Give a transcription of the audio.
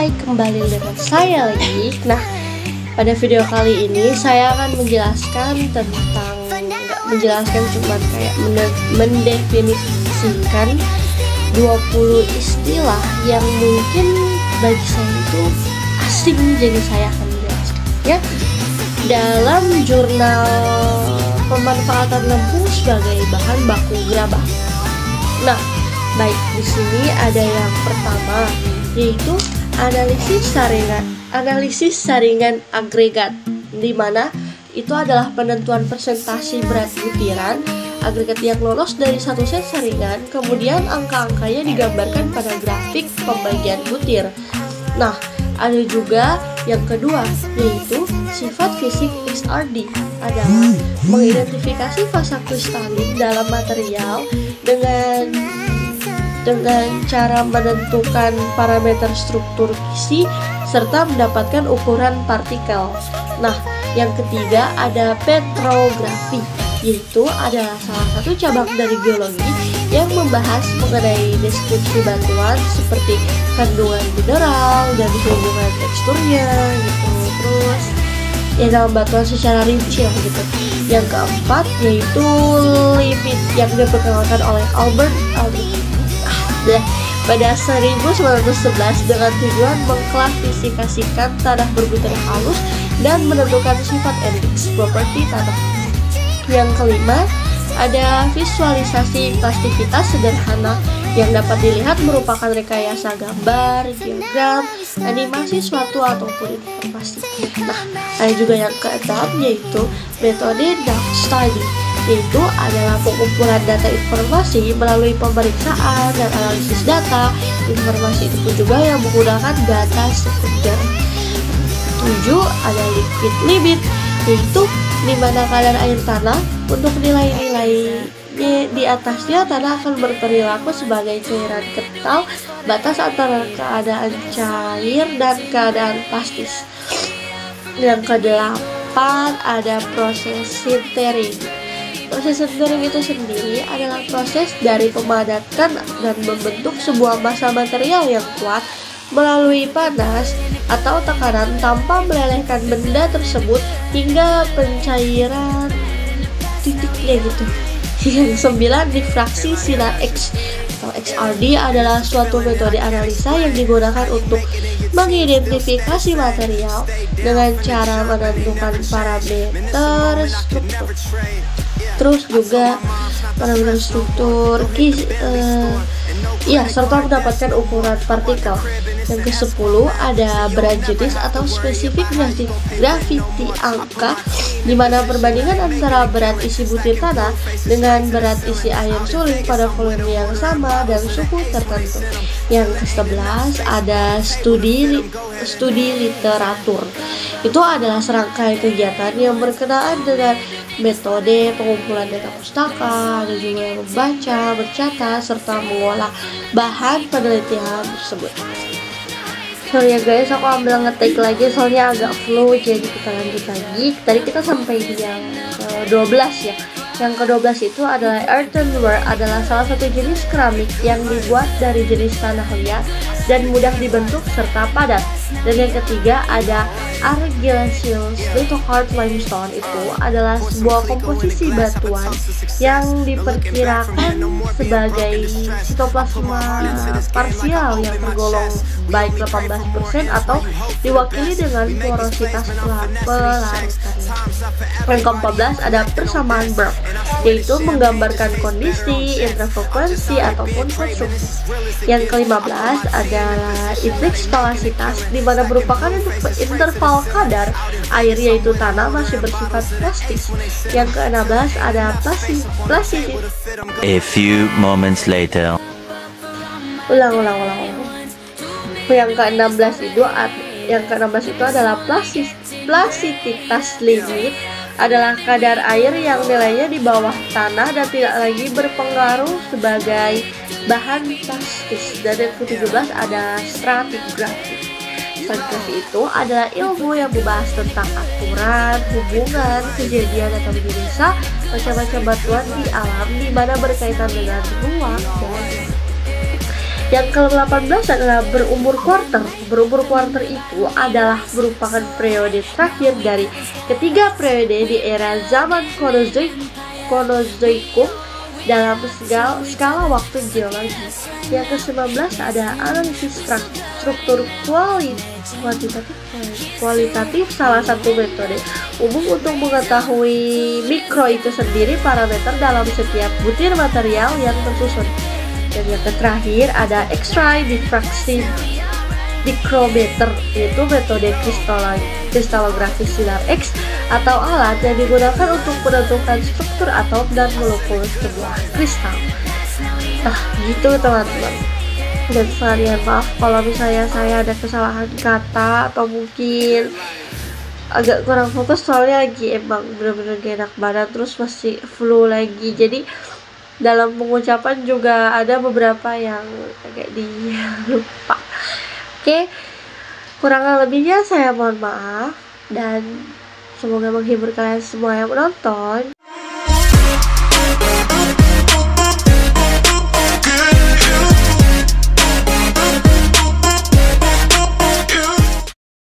Hai, kembali dengan saya lagi. Nah, pada video kali ini saya akan menjelaskan tentang, nggak menjelaskan, cuma kayak mendefinisikan 20 istilah yang mungkin bagi saya itu asing, jadi saya akan menjelaskan ya dalam jurnal pemanfaatan lembu sebagai bahan baku gerabah. Nah, baik, di sini ada yang pertama, yaitu analisis saringan agregat, di mana itu adalah penentuan persentase berat butiran agregat yang lolos dari satu set saringan, kemudian angka-angkanya digambarkan pada grafik pembagian butir. Nah, ada juga yang kedua, yaitu sifat fisik XRD, adalah mengidentifikasi fasa kristalin dalam material dengan cara menentukan parameter struktur kisi serta mendapatkan ukuran partikel. Nah, yang ketiga ada petrografi, yaitu adalah salah satu cabang dari geologi yang membahas mengenai deskripsi batuan seperti kandungan mineral dan hubungan teksturnya gitu. Terus ya dalam batuan secara rinci gitu. Yang keempat yaitu limit yang diperkenalkan oleh Albert pada 1911 dengan tujuan mengklasifikasikan tanah berbutir halus dan menentukan sifat Endix properti tanah. Yang kelima ada visualisasi plastivitas sederhana yang dapat dilihat merupakan rekayasa gambar, diagram, animasi suatu ataupun informasi. Nah, ada juga yang keenam yaitu metode dark study, yaitu adalah pengumpulan data informasi melalui pemeriksaan dan analisis data. Informasi itu pun juga yang menggunakan data sekunder. 7 ada liquid limit, yaitu di mana kadar air tanah untuk nilai-nilai di atasnya tanah akan berperilaku sebagai cairan kental, batas antara keadaan cair dan keadaan plastis. Yang kedelapan ada proses sintering. Proses sintering itu sendiri adalah proses dari memadatan dan membentuk sebuah massa material yang kuat melalui panas atau tekanan tanpa melelehkan benda tersebut hingga pencairan titiknya gitu. Yang 9 difraksi sinar X atau XRD adalah suatu metode analisa yang digunakan untuk mengidentifikasi material dengan cara menentukan parameter struktur. Terus juga parameter struktur serta mendapatkan ukuran partikel. Yang ke-10 ada berat jenis atau spesifik gravity angka, di mana perbandingan antara berat isi butir tanah dengan berat isi air suling pada volume yang sama dan suhu tertentu. Yang ke-11 ada studi literatur. Itu adalah serangkaian kegiatan yang berkenaan dengan metode pengumpulan data pustaka, dan juga membaca, mencatat, serta mengolah bahan penelitian tersebut. Sorry ya guys, aku ambil ngetik lagi soalnya agak flu, jadi kita lanjut lagi. Tadi kita sampai di yang ke-12 ya. Yang ke-12 itu adalah earthenware, adalah salah satu jenis keramik yang dibuat dari jenis tanah liat dan mudah dibentuk serta padat. Dan yang ketiga ada argillaceous little hard limestone, itu adalah sebuah komposisi batuan yang diperkirakan sebagai sitoplasma parsial yang tergolong baik 18% atau diwakili dengan porositas pelaritannya. Yang ke-14 ada persamaan Burke, yaitu menggambarkan kondisi, interfrekuensi ataupun konstruksi. Yang ke-15 adalah indeks spalasitas, di mana merupakan interval kadar air, yaitu tanah masih bersifat plastis. Yang ke-16 ada plasticity. A few moments later. Ulang. Yang ke-16 itu adalah plasiditas limit, adalah kadar air yang nilainya di bawah tanah dan tidak lagi berpengaruh sebagai bahan plastis. Dan yang ke-17 ada stratigrafi. Stratigrafi itu adalah ilmu yang membahas tentang aturan, hubungan, kejadian atau jenis macam-macam batuan di alam, di mana berkaitan dengan ruang dan Yang ke-18 adalah berumur kuarter. Berumur kuarter itu adalah merupakan periode terakhir dari ketiga periode di era zaman Kenozoikum dalam skala waktu geologi. Yang ke-19 ada analisis struktur kualitatif, salah satu metode umum untuk mengetahui mikro itu sendiri, parameter dalam setiap butir material yang tersusun. Dan yang terakhir ada X-ray diffraction micrometer, yaitu metode kristalografi sinar X atau alat yang digunakan untuk menentukan struktur atom dan molekul sebuah kristal. Nah, gitu teman-teman. Dan sekalian maaf kalau misalnya saya ada kesalahan kata atau mungkin agak kurang fokus, soalnya lagi emang bener-bener gak enak badan, terus masih flu lagi, jadi dalam pengucapan juga ada beberapa yang agak lupa. Oke, kurang lebihnya saya mohon maaf, dan semoga menghibur kalian semua yang menonton.